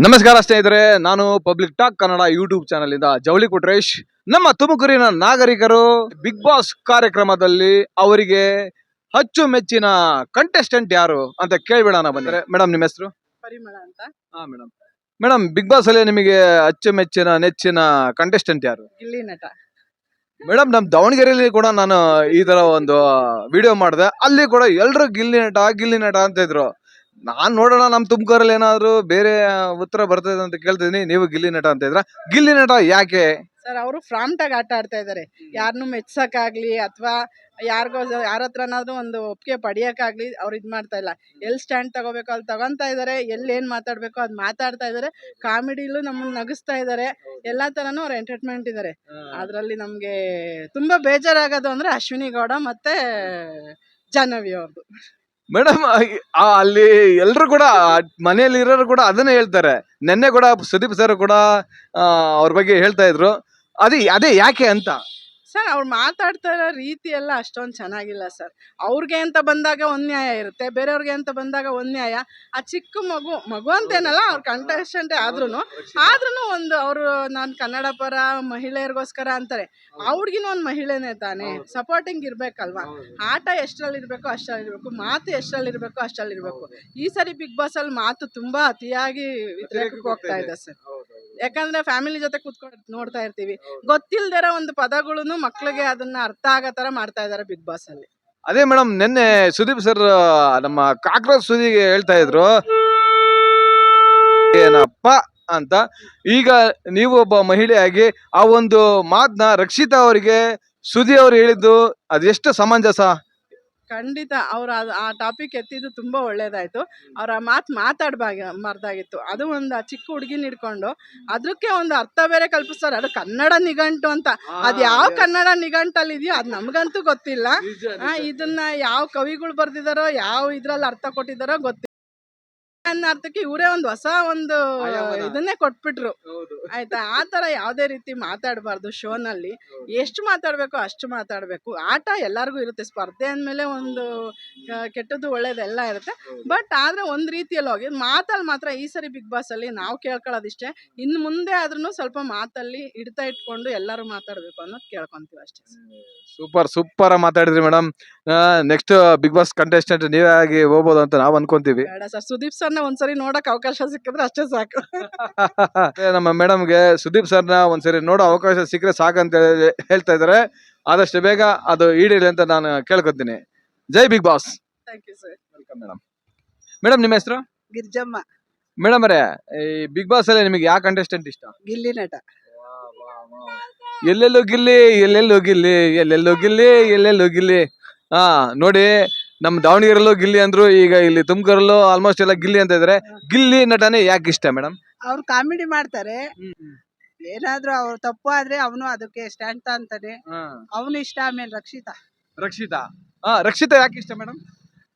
ನಮಸ್ಕಾರ ಸ್ನೇಹಿತರೆ, ನಾನು public talk Kannada YouTube channel ಇಂದ ಜವಳಿ ಕೊಟ್ರೇಶ್. ನಮ್ಮ ತುಮಕೂರಿನ ನಾಗರಿಕರು ಬಿಗ್ ಬಾಸ್ ಕಾರ್ಯಕ್ರಮದಲ್ಲಿ ಅವರಿಗೆ ಅಚ್ಚುಮೆಚ್ಚಿನ ಕಂಟೆಸ್ಟೆಂಟ್ ಯಾರು ಅಂತ ಕೇಳ್ಬಿಡೋಣ ಬಂದ್ರೆ. ಮೇಡಮ್, ನಿಮ್ಮ ಹೆಸರು? ಪರಿಮಳ ಅಂತ. ಮೇಡಮ್, ಬಿಗ್ ಬಾಸ್ ಅಲ್ಲಿ ನಿಮಗೆ ಅಚ್ಚುಮೆಚ್ಚಿನ ನೆಚ್ಚಿನ ಕಂಟೆಸ್ಟೆಂಟ್ ಯಾರು? ಗಿಲ್ಲಿ ನಟ. ಮೇಡಮ್, ನಮ್ ದಾವಣಗೆರೆಯಲ್ಲಿ ಕೂಡ ನಾನು ಈ ತರ ಒಂದು ವಿಡಿಯೋ ಮಾಡಿದೆ. ಅಲ್ಲಿ ಕೂಡ ಎಲ್ರು ಗಿಲ್ಲಿ ನಟ ಅಂತ ಇದ್ರು. ನಾನ್ ನೋಡೋಣ ನಮ್ ತುಮಕೂರಲ್ಲಿ ಏನಾದ್ರು ಬೇರೆ ಉತ್ತರ ಬರ್ತದೆ ಅಂತ ಕೇಳ್ತಿದೀನಿ. ನೀವು ಗಿಲ್ಲಿ ನಟ ಅಂತ ಇದ್ರ. ಗಿಲ್ಲಿ ನಟ ಯಾಕೆ? ಸರ್, ಅವರು ಫ್ರಾಂಟ್ ಆಗಿ ಆಟ ಆಡ್ತಾ ಇದಾರೆ. ಯಾರನ್ನು ಮೆಚ್ಸಕ್ಕಾಗ್ಲಿ ಅಥವಾ ಯಾರ ಹತ್ರನಾದ್ರೂ ಒಂದು ಒಪ್ಪಿಗೆ ಪಡಿಯಕ್ಕಾಗ್ಲಿ ಅವ್ರು ಇದ್ ಮಾಡ್ತಾ ಇಲ್ಲ. ಎಲ್ ಸ್ಟ್ಯಾಂಡ್ ತಗೋಬೇಕು ಅಲ್ಲಿ ತಗೊಂತಾ ಇದಾರೆ, ಎಲ್ಲಿ ಏನ್ ಮಾತಾಡ್ಬೇಕು ಅದ್ ಮಾತಾಡ್ತಾ ಇದಾರೆ. ಕಾಮಿಡಿಲೂ ನಮ್ಮನ್ನ ನಗಿಸ್ತಾ ಇದಾರೆ. ಎಲ್ಲಾ ತರನು ಅವ್ರು ಎಂಟರ್ಟೈನ್ಮೆಂಟ್ ಇದಾರೆ. ಅದ್ರಲ್ಲಿ ನಮ್ಗೆ ತುಂಬಾ ಬೇಜಾರಾಗೋದು ಅಂದ್ರೆ ಅಶ್ವಿನಿ ಗೌಡ ಮತ್ತೆ ಜಾಹ್ನವಿ ಅವ್ರದ್ದು. ಮೇಡಮ್, ಅಲ್ಲಿ ಎಲ್ರು ಕೂಡ ಮನೆಯಲ್ಲಿ ಇರೋರು ಕೂಡ ಅದನ್ನೇ ಹೇಳ್ತಾರೆ. ನೆನ್ನೆ ಕೂಡ ಸುದೀಪ್ ಸರ್ ಕೂಡ ಅವ್ರ ಬಗ್ಗೆ ಹೇಳ್ತಾ ಇದ್ರು. ಅದೇ ಯಾಕೆ ಅಂತ. ಸರ್, ಅವ್ರು ಮಾತಾಡ್ತಾ ಇರೋ ರೀತಿ ಎಲ್ಲ ಅಷ್ಟೊಂದು ಚೆನ್ನಾಗಿಲ್ಲ ಸರ್. ಅವ್ರಿಗೆ ಅಂತ ಬಂದಾಗ ಒಂದ್ ನ್ಯಾಯ ಇರುತ್ತೆ, ಬೇರೆಯವ್ರಿಗೆ ಅಂತ ಬಂದಾಗ ಒಂದ್ ನ್ಯಾಯ. ಆ ಚಿಕ್ಕ ಮಗು ಅಂತೇನಲ್ಲ, ಅವ್ರ ಕಂಟೆಸ್ಟೆಂಟೇ ಆದ್ರೂನು ಒಂದು ಅವರು ನಾನು ಕನ್ನಡ ಪರ ಮಹಿಳೆಯರಿಗೋಸ್ಕರ ಅಂತಾರೆ. ಅವ್ರಿಗಿನ ಒಂದ್ ಮಹಿಳೆನೇ ತಾನೇ, ಸಪೋರ್ಟಿಂಗ್ ಇರ್ಬೇಕಲ್ವಾ. ಆಟ ಎಷ್ಟರಲ್ಲಿ ಇರ್ಬೇಕು ಅಷ್ಟರಲ್ಲಿ ಇರ್ಬೇಕು, ಮಾತು ಎಷ್ಟರಲ್ಲಿ ಇರ್ಬೇಕು ಅಷ್ಟರಲ್ಲಿ ಇರ್ಬೇಕು. ಈ ಸರಿ ಬಿಗ್ ಬಾಸ್ ಅಲ್ಲಿ ಮಾತು ತುಂಬಾ ಅತಿಯಾಗಿ ವ್ಯತಿರೇಕಕ್ಕೆ ಹೋಗ್ತಾ ಇದೆ ಸರ್. ಯಾಕಂದ್ರೆ ಫ್ಯಾಮಿಲಿ ಜೊತೆ ಕೂತ್ಕೊಂಡು ನೋಡ್ತಾ ಇರ್ತೀವಿ, ಗೊತ್ತಿಲ್ದಿರೋ ಒಂದು ಪದಗಳನ್ನು ಮಕ್ಳಿಗೆ ಅದನ್ನ ಅರ್ಥ ಆಗೋ ತರ ಮಾಡ್ತಾ ಇದಾರೆ ಬಿಗ್ ಬಾಸ್ ಅಲ್ಲಿ. ಅದೇ ಮೇಡಮ್, ನಿನ್ನೆ ಸುದೀಪ್ ಸರ್ ನಮ್ಮ ಕಾಕ್ರೋಚ್ ಸುದಿಗೆ ಹೇಳ್ತಾ ಇದ್ರು ಏನಪ್ಪ ಅಂತ. ಈಗ ನೀವು ಒಬ್ಬ ಮಹಿಳೆಯಾಗಿ ಆ ಒಂದು ಮಾತನ್ನ ರಕ್ಷಿತಾ ಅವರಿಗೆ ಸುದಿ ಅವ್ರು ಹೇಳಿದ್ದು ಅದೆಷ್ಟು ಸಮಂಜಸ? ಖಂಡಿತ ಅವ್ರು ಆ ಟಾಪಿಕ್ ಎತ್ತಿದ್ದು ತುಂಬಾ ಒಳ್ಳೇದಾಯ್ತು. ಅವ್ರ ಮಾತಾಡ್ಬಾರ್ದಾಗಿತ್ತು. ಅದು ಒಂದು ಚಿಕ್ಕ ಹುಡುಗಿನ ಹಿಡ್ಕೊಂಡು ಅದಕ್ಕೆ ಒಂದು ಅರ್ಥ ಬೇರೆ ಕಲ್ಪಿಸ್ತಾರೆ. ಅದು ಕನ್ನಡ ನಿಘಂಟು ಅಂತ. ಅದ್ ಯಾವ ಕನ್ನಡ ನಿಘಂಟಲ್ಲಿ ಇದೆಯೋ ಅದ್ ನಮ್ಗಂತೂ ಗೊತ್ತಿಲ್ಲ. ಇದನ್ನ ಯಾವ ಕವಿಗಳು ಬರ್ದಿದಾರೋ, ಯಾವ ಇದ್ರಲ್ಲಿ ಅರ್ಥ ಕೊಟ್ಟಿದಾರೋ ಗೊತ್ತಿಲ್ಲ. ಅನ್ನೋ ಅರ್ಥಕ್ಕೆ ಇವರೇ ಒಂದು ಹೊಸ ಒಂದು ಇದನ್ನೇ ಕೊಟ್ಬಿಟ್ರು. ಆಯ್ತಾ? ಆ ತರ ಯಾವ್ದೇ ರೀತಿ ಮಾತಾಡಬಾರ್ದು. ಶೋನಲ್ಲಿ ಎಷ್ಟು ಮಾತಾಡ್ಬೇಕು ಅಷ್ಟು ಮಾತಾಡ್ಬೇಕು. ಆಟ ಎಲ್ಲರಿಗೂ ಇರುತ್ತೆ, ಸ್ಪರ್ಧೆ ಅಂದ್ಮೇಲೆ ಒಂದು ಕೆಟ್ಟದ್ದು ಒಳ್ಳೇದೆಲ್ಲ ಇರುತ್ತೆ. ಬಟ್ ಆದ್ರೆ ಒಂದ್ ರೀತಿಯಲ್ಲಿ ಹೋಗಿ ಮಾತಲ್ಲಿ ಮಾತ್ರ ಈ ಸರಿ ಬಿಗ್ ಬಾಸ್ ಅಲ್ಲಿ ನಾವು ಕೇಳ್ಕೊಳ್ಳೋದಿಷ್ಟೇ, ಇನ್ನು ಮುಂದೆ ಆದ್ರೂ ಸ್ವಲ್ಪ ಮಾತಲ್ಲಿ ಹಿಡ್ತಾ ಇಟ್ಕೊಂಡು ಎಲ್ಲರೂ ಮಾತಾಡ್ಬೇಕು ಅನ್ನೋದು ಕೇಳ್ಕೊಂತೀವಿ ಅಷ್ಟೇ. ಸೂಪರ್ ಮಾತಾಡಿದ್ರಿ madam. Next Bigg Boss contestant ನೀವೇ ಆಗಿ ಹೋಗ್ಬೋದು ಅಂತ ನಾವ್ ಅನ್ಕೊಂತೀವಿ. ಬೇಡ ಸರ್, ಸುದೀಪ್ ಸರ್ನ ಒಂದ್ಸರಿ ನೋಡಕ್ ಅವಕಾಶ ಸಿಕ್ಕಿದ್ರೆ ಅಷ್ಟೇ ಸಾಕು. ನಮ್ಮ ಮೇಡಮ್ಗೆ ಸುದೀಪ್ ಸರ್ನ ಒಂದ್ಸರಿ ನೋಡೋ ಅವಕಾಶ ಸಿಕ್ಕರೆ ಸಾಕಂತ ಹೇಳ್ತಾ ಇದಾರೆ. ಆದಷ್ಟು ಬೇಗ ಅದು ಈಡೇರಿ ಅಂತ ನಾನು ಕೇಳ್ಕೊತೀನಿ. ಜೈ Bigg Boss. Thank you sir. Welcome madam. Madam, ನಿಮ್ಮ ಹೆಸರು? ಗಿರ್ಜಮ್ಮ. ಮೇಡಮ್ ಅವರೇ, ಈ ಬಿಗ್ ಬಾಸ್ ಅಲ್ಲಿ ನಿಮಗೆ ಯಾವ ಕಂಟೆಸ್ಟೆಂಟ್ ಇಷ್ಟ? ಗಿಲ್ಲಿ ನಟ. ಎಲ್ಲೆಲ್ಲೋ ಗಿಲ್ಲಿ ಎಲ್ಲೆಲ್ಲೋ ಗಿಲ್ಲಿ ಎಲ್ಲೆಲ್ಲೋ ಗಿಲ್ಲಿ ಎಲ್ಲೆಲ್ಲೋ ಗಿಲ್ಲಿ. ನೋಡಿ, ನಮ್ ದಾವಣಗೆರೆಲ್ಲೂ ಗಿಲ್ಲಿ ಅಂದ್ರು, ಈಗ ಇಲ್ಲಿ ತುಮಕೂರಲ್ಲೂ ಆಲ್ಮೋಸ್ಟ್ ಎಲ್ಲ ಗಿಲ್ಲಿ ಅಂತ ಇದಾರೆ. ಗಿಲ್ಲಿ ನಟನೆ ಯಾಕೆ ಇಷ್ಟ ಮೇಡಮ್? ಅವ್ರು ಕಾಮಿಡಿ ಮಾಡ್ತಾರೆ. ಏನಾದ್ರೂ ಅವ್ರು ತಪ್ಪು ಆದ್ರೆ ಅವನು ಅದಕ್ಕೆ ಸ್ಟ್ಯಾಂಡ್ ಅಂತಾನೆ. ಅವನು ಇಷ್ಟ. ಆಮೇಲೆ ರಕ್ಷಿತಾ ಯಾಕೆ ಇಷ್ಟ ಮೇಡಮ್?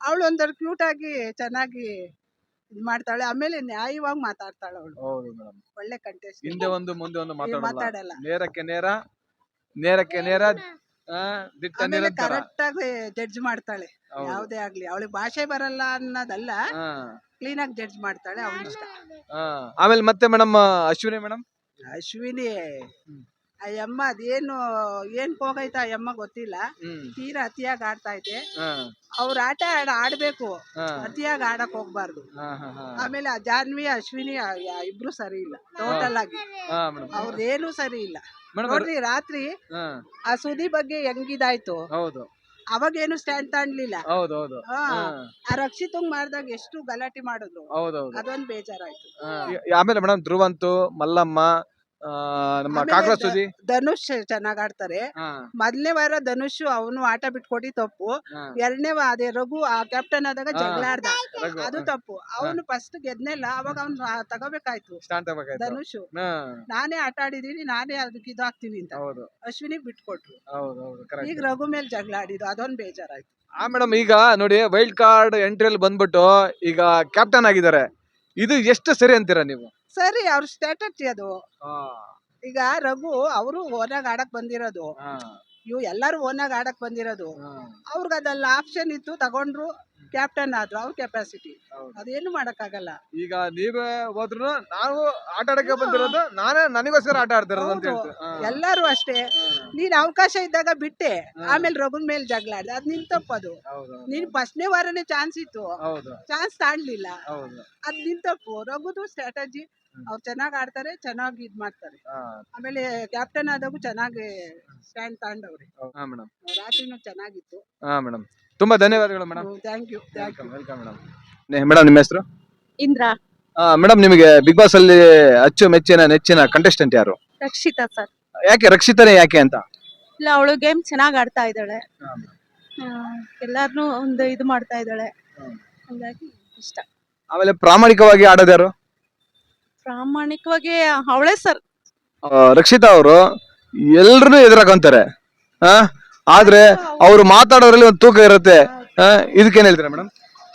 ಅವಳು ಒಂಥರ ಕ್ಯೂಟ್ ಆಗಿ ಚೆನ್ನಾಗಿ ಇದ್ ಮಾಡ್ತಾಳೆ. ಆಮೇಲೆ ನ್ಯಾಯವಾಗಿ ಮಾತಾಡ್ತಾಳೆ ಅವಳು. ಒಳ್ಳೆ ಕಂಟೆಸ್ಟ್. ಹಿಂದೆ ಒಂದು ಮುಂದೆ ಒಂದು ಮಾತಾಡಲ್ಲ. ನೇರಕ್ಕೆ ನೇರ ದಿಟ್ಟ ನಿರಂತರ. ಕರೆಕ್ಟ್ ಆಗಿ ಜಡ್ಜ್ ಮಾಡ್ತಾಳೆ. ಯಾವ್ದೇ ಆಗ್ಲಿ ಅವಳಿಗೆ ಭಾಷೆ ಬರಲ್ಲ ಅನ್ನೋದಲ್ಲ, ಕ್ಲೀನ್ ಆಗಿ ಜಡ್ಜ್ ಮಾಡ್ತಾಳೆ. ಅವಳು ಇಷ್ಟ. ಆಮೇಲೆ ಮತ್ತೆ ಮೇಡಮ್ ಅಶ್ವಿನಿ ಮೇಡಮ್. ಅಶ್ವಿನಿ ಆ ಯಮ್ಮ ಅದೇನು ಏನ್ ಹೋಗೈತ ಆ ಯಮ್ಮ ಗೊತ್ತಿಲ್ಲ. ತೀರಾ ಅತಿಯಾಗಿ ಆಡ್ತಾ ಐತೆ. ಅವ್ರ ಆಟ ಆಡ್ಬೇಕು, ಅತಿಯಾಗಿ ಆಡಕ್ ಹೋಗ್ಬಾರ್ದು. ಆಮೇಲೆ ಆ ಜಾಹ್ನವಿ ಅಶ್ವಿನಿ ಇಬ್ರು ಸರಿ ಇಲ್ಲ. ಟೋಟಲ್ ಆಗಿ ಅವ್ರದೇನು ಸರಿ ಇಲ್ಲ. ನೋಡ್ರಿ, ರಾತ್ರಿ ಆ ಸುದಿ ಬಗ್ಗೆ ಹೆಂಗಿದಾಯ್ತು, ಅವಾಗ ಏನು ಸ್ಟ್ಯಾಂಡ್ ತಾಣ್ಲಿಲ್ಲ. ಆ ರಕ್ಷಿತಂಗ್ ಮಾಡ್ದಾಗ ಎಷ್ಟು ಗಲಾಟೆ ಮಾಡಿದ್ರು. ಅದೊಂದು ಬೇಜಾರಾಯ್ತು. ಆಮೇಲೆ ಮೇಡಮ್ ಧ್ರುವಂತು, ಮಲ್ಲಮ್ಮ, ನಮ್ಮ ಕಾಕ್ರೋಚ್ ಸುದಿ, ಧನುಷ್ ಚೆನ್ನಾಗ್ ಆಡ್ತಾರೆ. ಮೊದಲನೇ ವಾರ ಧನುಷ್ ಅವನು ಆಟ ಬಿಟ್ಕೊಡಿ ತಪ್ಪು. ಎರಡನೇ ಅದೇ ರಘು ಆ ಕ್ಯಾಪ್ಟನ್ ಆದಾಗ ಜಗಳ ಆಡ್ದ, ಅದು ತಪ್ಪು. ಅವನು ಫಸ್ಟ್ ಗೆದ್ನೆಲ್ಲ, ಅವಾಗ ಅವ್ನು ತಗೋಬೇಕಾಯ್ತು ಧನುಷ್. ನಾನೇ ಆಟ ಆಡಿದೀನಿ, ನಾನೇ ಅದಕ್ಕೆ ಇದಾಗ್ತೀನಿ ಅಂತ ಅಶ್ವಿನಿಗ್ ಬಿಟ್ಕೊಟ್ರು. ಈಗ ರಘು ಮೇಲೆ ಜಗಳ ಆಡಿದ್ದು, ಅದೊಂದು ಬೇಜಾರಾಯ್ತು. ಮೇಡಮ್, ಈಗ ನೋಡಿ, ವೈಲ್ಡ್ ಕಾರ್ಡ್ ಎಂಟ್ರಿಯಲ್ಲಿ ಬಂದ್ಬಿಟ್ಟು ಈಗ ಕ್ಯಾಪ್ಟನ್ ಆಗಿದ್ದಾರೆ. ಇದು ಎಷ್ಟು ಸರಿ ಅಂತೀರಾ ನೀವು? ಸರಿ, ಅವ್ರ ಸ್ಟ್ರಾಟಜಿ ಅದು. ಈಗ ರಘು ಅವರು ಓನಾಗ್ ಆಡಕ್ ಬಂದಿರೋದು, ಇವು ಎಲ್ಲಾರು ಓನಾಗ್ ಆಡಕ್ ಬಂದಿರೋದು. ಅವ್ರಿಗೆ ಅದೆಲ್ಲ ಆಪ್ಷನ್ ಇತ್ತು, ತಗೊಂಡ್ರು. ಕ್ಯಾಪ್ಟನ್ ಆದ್ರು ಅವ್ರ ಕೆಪಾಸಿಟಿ ಅದೇನು ಮಾಡಕ್ಕಾಗಲ್ಲ. ಈಗ ನೀವೇ ಹೋದ್ರು ನಾವು ಆಟ ಆಡಕ್ಕೆ ಬಂದಿರೋದು, ನನಗೋಸ್ಕರ ಆಟ ಆಡ್ತಿರೋದು ಅಂತ ಹೌದು. ಹೇಳ್ತೀವಿ. ಎಲ್ಲರೂ ಅಷ್ಟೇ, ನೀನ್ ಅವಕಾಶ ಇದ್ದಾಗ ಬಿಟ್ಟೆ, ಆಮೇಲೆ ರಘುನ್ ಮೇಲೆ ಜಗಳ ಆಡ್ದೆ, ಅದ್ ನಿನ್ ತಪ್ಪದು. ನೀನ್ ಫಸ್ಟ್ನೇ ವಾರನೇ ಚಾನ್ಸ್ ಇತ್ತು, ಚಾನ್ಸ್ ತಾಣ್ಲಿಲ್ಲ, ಅದ್ ನಿನ್ ತಪ್ಪು. ರಘುದು ಸ್ಟ್ರಾಟಜಿ, ಅವ್ರು ಚೆನ್ನಾಗ್ ಆಡ್ತಾರೆ, ಚೆನ್ನಾಗಿ ಇದ್ ಮಾಡ್ತಾರೆ. ಆಮೇಲೆ ಕ್ಯಾಪ್ಟನ್ ಆದಾಗೂ ಚೆನ್ನಾಗಿ ಸ್ಟ್ಯಾಂಡ್ ತಾಂಡವ್ರೆ. ಮೇಡಮ್ ರಾತ್ರಿನೂ ಚೆನ್ನಾಗಿತ್ತು. ಮೇಡಮ್ ತುಂಬಾ ಧನ್ಯವಾದಗಳು madam. Thank you. Welcome madam. Madam ನಿಮ್ಮ ಹೆಸರು? ಇಂದ್ರ. ಮೇಡಮ್ ನಿಮಗೆ ಬಿಗ್ ಬಾಸ್ ಅಲ್ಲಿ ಅಚ್ಚುಮೆಚ್ಚಿನ ನೆಚ್ಚಿನ ಕಂಟೆಸ್ಟೆಂಟ್ ಯಾರು? ರಕ್ಷಿತಾ ಸರ್. ಯಾಕೆ ರಕ್ಷಿತನೇ ಯಾಕೆ ಅಂತ? ಇಲ್ಲ, ಅವಳು ಗೇಮ್ ಚೆನ್ನಾಗ್ ಆಡ್ತಾ ಇದ್ದಾಳೆ, ಎಲ್ಲಾರ್ನು ಒಂದು ಇದು ಮಾಡ್ತಾ ಇದ್ದಾಳೆ, ಹಂಗಾಗಿ ಇಷ್ಟ. ಆಮೇಲೆ ಪ್ರಾಮಾಣಿಕವಾಗಿ ಆಡೋದ್ಯಾರು? ಪ್ರಾಮಾಣಿಕವಾಗಿ ಅವಳೇ ಸರ್. ರಕ್ಷಿತಾ ಅವರು ಎಲ್ರನ್ನೂ ಎದುರಾಕೊಂತಾರೆ, ಆದ್ರೆ ಅವ್ರು ಮಾತಾಡೋದ್ರಲ್ಲಿ ಒಂದು ತೂಕ ಇರುತ್ತೆ. ಇದಕ್ಕೇನ್ ಹೇಳ್ತೀರಾ ಮೇಡಮ್?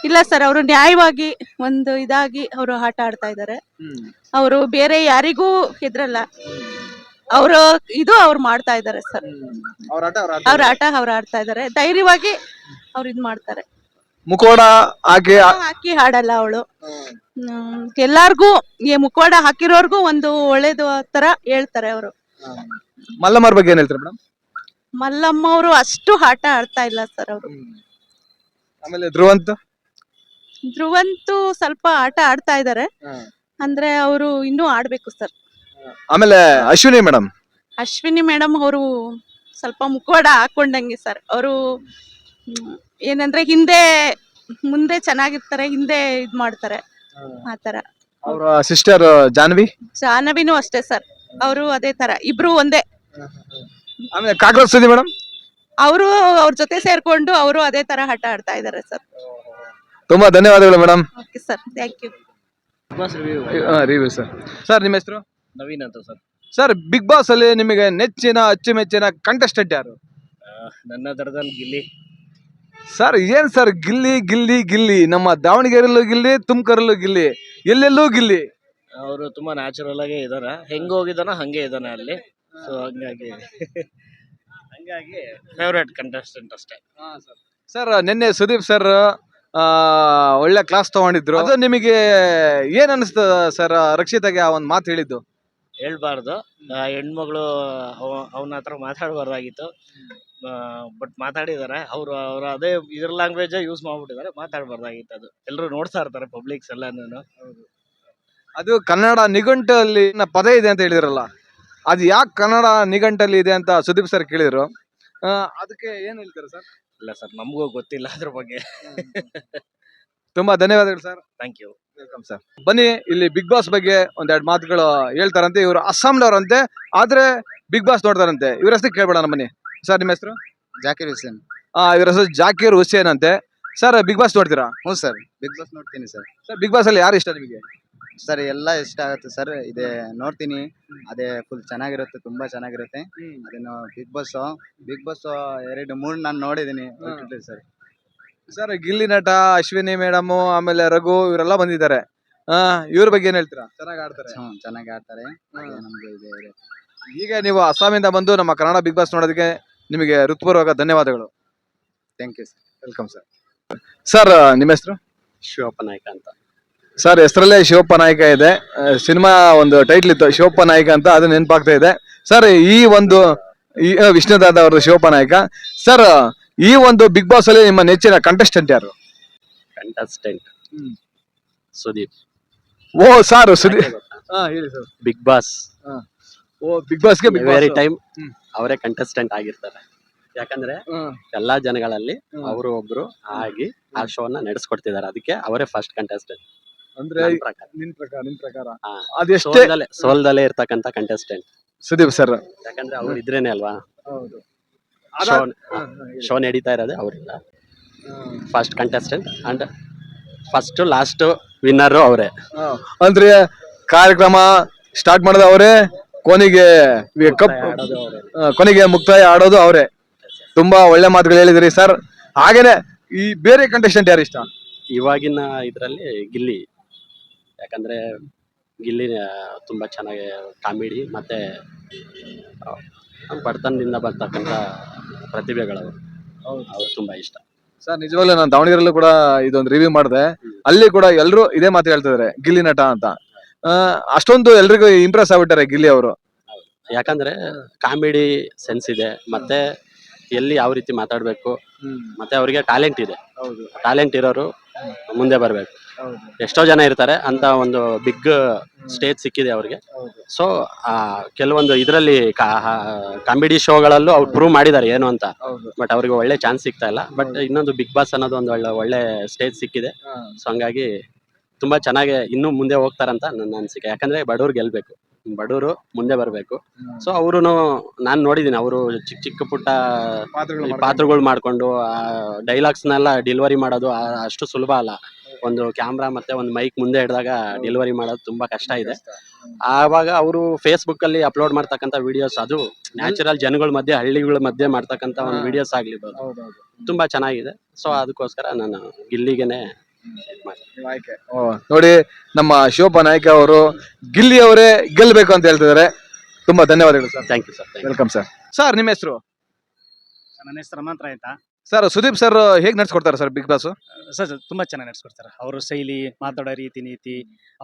ಇಲ್ಲ ಸರ್, ಅವರು ನ್ಯಾಯವಾಗಿ ಒಂದು ಇದಾಗಿ ಅವರು ಆಟ ಆಡ್ತಾ ಇದ್ದಾರೆ. ಅವರು ಬೇರೆ ಯಾರಿಗೂ ಹೆದ್ರಲ್ಲ, ಅವರು ಇದು ಅವ್ರು ಮಾಡ್ತಾ ಇದ್ದಾರೆ ಸರ್. ಅವ್ರ ಆಟ ಅವ್ರು ಆಡ್ತಾ ಇದ್ದಾರೆ, ಧೈರ್ಯವಾಗಿ ಅವ್ರು ಇದ್ ಮಾಡ್ತಾರೆ. ಮುಖವಾಡ ಹಾಕಿ ಹಾಡಲ್ಲ ಅವಳು. ಎಲ್ಲಾರ್ಗೂ ಈ ಮುಖವಾಡ ಹಾಕಿರೋರ್ಗು ಒಂದು ಒಳ್ಳೇದು ತರ ಹೇಳ್ತಾರೆ ಅವರು. ಮಲ್ಲಮ್ಮರ ಬಗ್ಗೆ ಏನ್ ಹೇಳ್ತಾರೆ ಮೇಡಮ್? ಮಲ್ಲಮ್ಮ ಅವರು ಅಷ್ಟು ಆಟ ಆಡ್ತಾ ಇಲ್ಲ ಸರ್ ಅವರು. ಆಮೇಲೆ ಧ್ರುವಂತು ಸ್ವಲ್ಪ ಆಟ ಆಡ್ತಾ ಇದ್ದಾರೆ, ಅಂದ್ರೆ ಅವರು ಇನ್ನೂ ಆಡ್ಬೇಕು ಸರ್. ಆಮೇಲೆ ಅಶ್ವಿನಿ ಮೇಡಮ್? ಅಶ್ವಿನಿ ಮೇಡಮ್ ಅವರು ಸ್ವಲ್ಪ ಮುಖವಾಡ ಹಾಕೊಂಡಂಗೆ ಸರ್. ಅವರು ಏನಂದ್ರೆ ಹಿಂದೆ ಮುಂದೆ ಚೆನ್ನಾಗಿರ್ತಾರೆ, ಹಿಂದೆ ಇದ್ ಮಾಡ್ತಾರೆ, ಆತರ. ಅವರ ಸಿಸ್ಟರ್ ಜಾಹ್ನವಿನೂ ಅಷ್ಟೇ ಸರ್, ಅವರು ಅದೇ ತರ, ಇಬ್ರು ಒಂದೇ. ಆಮೇಲೆ ಕಾಕ್ರೋಚ್ ಸುದ್ದಿ ಮೇಡಮ್? ಅವರು ಅವ್ರ ಜೊತೆ ಸೇರ್ಕೊಂಡು ಅವರು ಅದೇ ತರ ಆಟ ಆಡ್ತಾ ಇದಾರೆ ಸರ್. ತುಂಬಾ ಧನ್ಯವಾದಗಳು madam. Okay sir, thank you. Review sir. Sir ನಿಮ್ಮ ಹೆಸರು? ನವೀನ್ ಅಂತ ಸರ್. ಸರ್ ಬಿಗ್ ಬಾಸ್ ಅಲ್ಲಿ ನಿಮಗೆ ನೆಚ್ಚಿನ ಅಚ್ಚುಮೆಚ್ಚಿನ ಕಂಟೆಸ್ಟೆಂಟ್ ಯಾರು? ನನ್ನ ದರದಲ್ಲಿ ಗಿಲ್ಲಿ ಸರ್. ಏನ್ ಸರ್ ಗಿಲ್ಲಿ ಗಿಲ್ಲಿ ಗಿಲ್ಲಿ? ನಮ್ಮ ದಾವಣಗೆರೆಯಲ್ಲೂ ಗಿಲ್ಲಿ, ತುಮಕೂರಲ್ಲೂ ಗಿಲ್ಲಿ, ಎಲ್ಲೆಲ್ಲೂ ಗಿಲ್ಲಿ. ಅವರು ತುಂಬಾ ನ್ಯಾಚುರಲ್ ಆಗೇ ಇದಾರೆ, ಹೆಂಗ್ ಹೋಗಿದಾನ ಹಂಗೆ ಇದಾನೆ ಅಲ್ಲಿ. ಸೊ ಹಂಗಾಗಿ ಫೇವ್ರೇಟ್ ಕಂಟೆಸ್ಟೆಂಟ್ ಅಷ್ಟೇ. ಸರ್ ನಿನ್ನೆ ಸುದೀಪ್ ಸರ್ ಒಳ್ಳೆ ಕ್ಲಾಸ್ ತಗೊಂಡಿದ್ರು, ಅದು ನಿಮಗೆ ಏನ್ ಅನಿಸ್ತದ ಸರ್? ರಕ್ಷಿತಾಗೆ ಆ ಒಂದ್ ಮಾತು ಹೇಳಿದ್ದು ಹೇಳ್ಬಾರ್ದು, ಹೆಣ್ಮಗಳು ಅವನ ಹತ್ರ ಮಾತಾಡಬಾರ್ದಾಗಿತ್ತು, ಬಟ್ ಮಾತಾಡಿದಾರೆ. ಅವ್ರ ಅದೇ ಇದ್ರ ಲ್ಯಾಂಗ್ವೇಜ್ ಯೂಸ್ ಮಾಡ್ಬಿಟ್ಟಿದ್ದಾರೆ, ಮಾತಾಡಬಾರ್ದಾಗಿತ್ತು. ಅದು ಎಲ್ಲರೂ ನೋಡ್ತಾ ಇರ್ತಾರೆ, ಪಬ್ಲಿಕ್ಸ್ ಎಲ್ಲಾನು. ಅದು ಕನ್ನಡ ನಿಘಂಟಲ್ಲಿ ಪದ ಇದೆ ಅಂತ ಹೇಳಿದ್ರಲ್ಲ, ಅದು ಯಾಕೆ ಕನ್ನಡ ನಿಘಂಟಲ್ಲಿ ಇದೆ ಅಂತ ಸುದೀಪ್ ಸರ್ ಕೇಳಿದ್ರು, ಅದಕ್ಕೆ ಏನ್ ಹೇಳ್ತಾರೆ ಸರ್? ಇಲ್ಲ ಸರ್, ನಮಗೂ ಗೊತ್ತಿಲ್ಲ ಅದ್ರ ಬಗ್ಗೆ. ತುಂಬಾ ಧನ್ಯವಾದಗಳು sir. Thank you. Welcome sir. ಬನ್ನಿ, ಇಲ್ಲಿ ಬಿಗ್ ಬಾಸ್ ಬಗ್ಗೆ ಒಂದೆರಡು ಮಾತುಗಳು ಹೇಳ್ತಾರಂತೆ. ಇವರು ಅಸ್ಸಾಂನವರಂತೆ, ಆದ್ರೆ ಬಿಗ್ ಬಾಸ್ ನೋಡ್ತಾರಂತೆ. ಇವ್ರ ಹೆಸರು ಕೇಳ್ಬೇಡ ಬನ್ನಿ. ಸರ್ ನಿಮ್ಮ ಹೆಸರು? ಜಾಕಿರ್ ಹುಸೇನ್. ಇವ್ರ ಹೆಸರು ಜಾಕಿರ್ ಹುಸೇನ್ ಅಂತೆ. ಸರ್ ಬಿಗ್ ಬಾಸ್ ನೋಡ್ತೀರಾ? ಹ್ಞೂ ಸರ್, ಬಿಗ್ ಬಾಸ್ ನೋಡ್ತೀನಿ ಸರ್. ಸರ್ ಬಿಗ್ ಬಾಸ್ ಅಲ್ಲಿ ಯಾರು ಇಷ್ಟ ನಿಮಗೆ? ಸರ್ ಎಲ್ಲ ಇಷ್ಟ ಆಗುತ್ತೆ ಸರ್, ಇದೆ ನೋಡ್ತೀನಿ, ಅದೇ ಫುಲ್ ಚೆನ್ನಾಗಿರುತ್ತೆ, ತುಂಬಾ ಚೆನ್ನಾಗಿರುತ್ತೆ. ಅದೇನು ಬಿಗ್ ಬಾಸ್ 2-3 ನಾನು ನೋಡಿದ್ದೀನಿ ಸರ್. ಸರ್ ಗಿಲ್ಲಿ ನಟ, ಅಶ್ವಿನಿ ಮೇಡಮ್, ಆಮೇಲೆ ರಘು, ಇವರೆಲ್ಲ ಬಂದಿದ್ದಾರೆ. ಇವ್ರ ಬಗ್ಗೆ ಏನ್ ಹೇಳ್ತೀರಾ? ಚೆನ್ನಾಗಿ ಆಡ್ತಾರೆ? ಚೆನ್ನಾಗಿ ಆಡ್ತಾರೆ. ನಮ್ಗೆ ಇದೆ. ಈಗ ನೀವು ಅಸ್ಸಾಮಿಂದ ಬಂದು ನಮ್ಮ ಕನ್ನಡ ಬಿಗ್ ಬಾಸ್ ನೋಡೋದಕ್ಕೆ ನಿಮಗೆ ಹೃತ್ಪೂರ್ವಕ ಧನ್ಯವಾದಗಳು. Thank you sir. Welcome sir. Sir ನಿಮ್ಮ ಹೆಸರು? ಶಿವಪ್ಪ ನಾಯ್ಕ ಅಂತ. ಸರ್ ಹೆಸರಲ್ಲೇ ಶಿವಪ್ಪ ನಾಯ್ಕ ಇದೆ, ಸಿನಿಮಾ ಒಂದು ಟೈಟ್ಲ್ ಇತ್ತು ಶಿವಪ್ಪ ನಾಯ್ಕ ಅಂತ, ಅದು ನೆನಪಾಗ್ತಾ ಇದೆ. ಸರ್ ಈ ಒಂದು ವಿಷ್ಣುದಾದ ಅವರು ಶಿವಪ್ಪ ನಾಯ್ಕ. ಸರ್ ಈ ಒಂದು ಬಿಗ್ ಬಾಸ್ ಅಲ್ಲಿ ನಿಮ್ಮ ನೆಚ್ಚಿನ ಕಂಟೆಸ್ಟೆಂಟ್ ಯಾರು? ಕಂಟೆಸ್ಟೆಂಟ್ ಸುದೀಪ್. ಓ ಸರ್ ಸುದೀಪ್. ಹೇಳಿ ಸರ್. ಬಿಗ್ ಬಾಸ್ ಓ ಬಿಗ್ ಬಾಸ್ಗೆ ವೆರಿ ಟೈಮ್ ಅವರೇ ಕಂಟೆಸ್ಟೆಂಟ್ ಆಗಿರ್ತಾರೆ. ಯಾಕಂದ್ರೆ ಎಲ್ಲಾ ಜನಗಳಲ್ಲಿ ಅವರು ಒಬ್ರು ಆಗಿ ಆ ಶೋನ ನಡೆಸ್ಕೊಡ್ತಿದ್ದಾರೆ, ಅದಕ್ಕೆ ಅವರೇ ಫಸ್ಟ್ ಕಂಟೆಸ್ಟೆಂಟ್. ಅಂದ್ರೆ ನಿನ್ ಪ್ರಕಾರ ಅದೆಷ್ಟೇ ಸೋಲ್ದಲ್ಲೇ ಇರ್ತಕ್ಕಂತ ಕಂಟೆಸ್ಟೆಂಟ್ ಸುದೀಪ್ ಸರ್. ಯಾಕಂದ್ರೆ ಅವ್ರು ಇದ್ರೇನೆ ಅಲ್ವಾ ಹೌದು, ಶೋ ನಡೀತಾ ಇರೋದೇ ಅವರಿಂದ. First contestant and first last winner ಅವರೇ. ಅಂದ್ರೆ ಕಾರ್ಯಕ್ರಮ ಸ್ಟಾರ್ಟ್ ಮಾಡೋದು ಅವರೇ, ಕೊನೆಗೆ ಮುಕ್ತಾಯ ಆಡೋದು ಅವರೇ. ತುಂಬಾ ಒಳ್ಳೆ ಮಾತುಗಳು ಹೇಳಿದ್ರಿ ಸರ್. ಹಾಗೇನೆ ಈ ಬೇರೆ ಕಂಟೆಸ್ಟೆಂಟ್ ಯಾರು ಇಷ್ಟ? ಇವಾಗಿನ ಇದ್ರಲ್ಲಿ ಗಿಲ್ಲಿ. ಯಾಕಂದ್ರೆ ಗಿಲ್ಲಿ ತುಂಬಾ ಚೆನ್ನಾಗಿ ಕಾಮಿಡಿ ಮತ್ತೆ ಬಡತನದಿಂದ ಬರ್ತಕ್ಕಂಥ ಪ್ರತಿಭೆಗಳವರು, ಅವ್ರು ತುಂಬಾ ಇಷ್ಟ. ಸರ್ ನಿಜವಾಗ್ಲೂ ನಾನು ದಾವಣಗೆರೆಲ್ಲೂ ಕೂಡ ಇದೊಂದು ರಿವ್ಯೂ ಮಾಡಿದೆ. ಅಲ್ಲಿ ಕೂಡ ಎಲ್ಲರೂ ಇದೇ ಮಾತು ಹೇಳ್ತಿದಾರೆ, ಗಿಲ್ಲಿ ನಟ ಅಂತ. ಅಷ್ಟೊಂದು ಎಲ್ರಿಗೂ ಇಂಪ್ರೆಸ್ ಆಗ್ಬಿಟ್ಟಾರೆ ಗಿಲ್ಲಿ ಅವರು. ಯಾಕಂದ್ರೆ ಕಾಮಿಡಿ ಸೆನ್ಸ್ ಇದೆ, ಮತ್ತೆ ಎಲ್ಲಿ ಯಾವ ರೀತಿ ಮಾತಾಡ್ಬೇಕು, ಮತ್ತೆ ಅವರಿಗೆ ಟ್ಯಾಲೆಂಟ್ ಇದೆ. ಟ್ಯಾಲೆಂಟ್ ಇರೋರು ಮುಂದೆ ಬರ್ಬೇಕು. ಎಷ್ಟೋ ಜನ ಇರ್ತಾರೆ ಅಂತ ಒಂದು ಬಿಗ್ ಸ್ಟೇಜ್ ಸಿಕ್ಕಿದೆ ಅವ್ರಿಗೆ. ಸೊ ಕೆಲವೊಂದು ಇದರಲ್ಲಿ ಕಾಮಿಡಿ ಶೋಗಳಲ್ಲೂ ಅವ್ರು ಪ್ರೂವ್ ಮಾಡಿದ್ದಾರೆ ಏನು ಅಂತ. ಬಟ್ ಅವ್ರಿಗೆ ಒಳ್ಳೆ ಚಾನ್ಸ್ ಸಿಗ್ತಾ ಇಲ್ಲ. ಬಟ್ ಇನ್ನೊಂದು ಬಿಗ್ ಬಾಸ್ ಅನ್ನೋದು ಒಂದು ಒಳ್ಳೆ ಸ್ಟೇಜ್ ಸಿಕ್ಕಿದೆ. ಸೊ ಹಂಗಾಗಿ ತುಂಬಾ ಚೆನ್ನಾಗಿ ಇನ್ನೂ ಮುಂದೆ ಹೋಗ್ತಾರಂತ ನನ್ನ ಅನಿಸಿಕೆ. ಯಾಕಂದ್ರೆ ಬಡವ್ರು ಗೆಲ್ಬೇಕು, ಬಡವರು ಮುಂದೆ ಬರಬೇಕು. ಸೊ ಅವರು ನಾನು ನೋಡಿದೀನಿ, ಅವರು ಚಿಕ್ಕ ಚಿಕ್ಕ ಪುಟ್ಟ ಪಾತ್ರಗಳು ಮಾಡ್ಕೊಂಡು ಡೈಲಾಗ್ಸ್ನೆಲ್ಲ ಡೆಲಿವರಿ ಮಾಡೋದು ಅಷ್ಟು ಸುಲಭ ಅಲ್ಲ. ಒಂದು ಕ್ಯಾಮ್ರಾ ಮತ್ತೆ ಒಂದು ಮೈಕ್ ಮುಂದೆ ಹಿಡಿದಾಗ ಡೆಲಿವರಿ ಮಾಡೋದು ತುಂಬಾ ಕಷ್ಟ ಇದೆ. ಆವಾಗ ಅವರು ಫೇಸ್ಬುಕ್ ಅಲ್ಲಿ ಅಪ್ಲೋಡ್ ಮಾಡ್ತಕ್ಕಂಥ ವಿಡಿಯೋಸ್ ಅದು ನ್ಯಾಚುರಲ್ ಜನಗಳ ಮಧ್ಯೆ, ಹಳ್ಳಿಗಳ ಮಧ್ಯೆ ಮಾಡ್ತಕ್ಕಂಥ ಒಂದು ವಿಡಿಯೋಸ್ ಆಗಿರ್ಬೋದು, ತುಂಬಾ ಚೆನ್ನಾಗಿದೆ. ಸೊ ಅದಕ್ಕೋಸ್ಕರ ನಾನು ಗಿಲ್ಲಿಗೆನೆ ನೋಡಿ, ನಮ್ಮ ಶಿವಪ್ಪ ನಾಯ್ಕ ಅವರು ಗಿಲ್ಲಿ ಅವರೇ ಗೆಲ್ಬೇಕು ಅಂತ ಹೇಳ್ತಿದ್ದಾರೆ. ತುಂಬಾ ಧನ್ಯವಾದಗಳು sir. Thank you sir. Welcome sir. Sir ನಿಮ್ಮ ಹೆಸರು? ನನ್ನ ಹೆಸರು ಮಂತ್ರ ಆಯ್ತಾ ಸರ್ ಸುದೀಪ್ ಸರ್ ಹೇಗ್ ನಡ್ಸ್ಕೊಡ್ತಾರೆ ಸರ್ ಬಿಗ್ ಬಾಸ್? ಸರ್ ತುಂಬಾ ಚೆನ್ನಾಗಿ ನಡೆಸ್ಕೊಡ್ತಾರೆ. ಅವರು ಶೈಲಿ, ಮಾತಾಡೋ ರೀತಿ ನೀತಿ,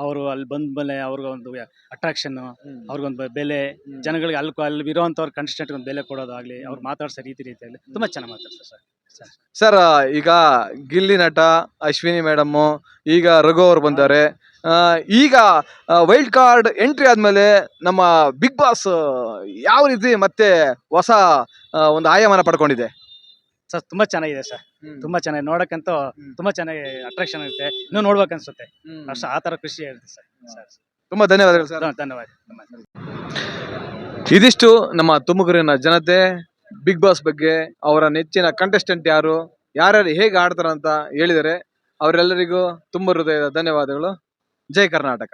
ಅವರು ಅಲ್ಲಿ ಬಂದ್ಮೇಲೆ ಅವ್ರಿಗೊಂದು ಅಟ್ರಾಕ್ಷನ್, ಅವ್ರಿಗೊಂದು ಬೆಲೆ, ಜನಗಳಿಗೆ ಅಲ್ಲಿ ಇರೋಂಥವ್ರ ಕಂಟೆಸ್ಟೆಂಟ್ ಒಂದು ಬೆಲೆ ಕೊಡೋದಾಗ್ಲಿ, ಅವ್ರು ಮಾತಾಡ್ಸೋ ರೀತಿಯಲ್ಲಿ ತುಂಬಾ ಚೆನ್ನಾಗಿ ಮಾತಾಡ್ತಾರೆ ಸರ್. ಸರ್ ಈಗ ಗಿಲ್ಲಿ ನಟ, ಅಶ್ವಿನಿ ಮೇಡಮ್, ಈಗ ರಘು ಅವರು ಬಂದಾರೆ. ಈಗ ವೈಲ್ಡ್ ಕಾರ್ಡ್ ಎಂಟ್ರಿ ಆದ್ಮೇಲೆ ನಮ್ಮ ಬಿಗ್ ಬಾಸ್ ಯಾವ ರೀತಿ ಮತ್ತೆ ಹೊಸ ಒಂದು ಆಯಾಮನ ಪಡ್ಕೊಂಡಿದೆ? ಸರ್ ತುಂಬಾ ಚೆನ್ನಾಗಿದೆ ಸರ್, ತುಂಬಾ ಚೆನ್ನಾಗಿ ನೋಡಕ್ಕಂತೂ ತುಂಬಾ ಚೆನ್ನಾಗಿ ಅಟ್ರಾಕ್ಷನ್ ಇರುತ್ತೆ. ಇನ್ನೂ ನೋಡ್ಬೇಕು ಅನ್ಸುತ್ತೆ ಅಷ್ಟು, ಆ ತರ ಖುಷಿ ಇರುತ್ತೆ ಸರ್. ತುಂಬಾ ಧನ್ಯವಾದಗಳು ಸರ್. ಧನ್ಯವಾದ. ಇದಿಷ್ಟು ನಮ್ಮ ತುಮಕೂರಿನ ಜನತೆ ಬಿಗ್ ಬಾಸ್ ಬಗ್ಗೆ, ಅವರ ನೆಚ್ಚಿನ ಕಂಟೆಸ್ಟೆಂಟ್ ಯಾರು, ಯಾರ್ಯಾರು ಹೇಗೆ ಆಡ್ತಾರಂತ ಹೇಳಿದರೆ ಅವರೆಲ್ಲರಿಗೂ ತುಂಬ ಹೃದಯದ ಧನ್ಯವಾದಗಳು. ಜೈ ಕರ್ನಾಟಕ.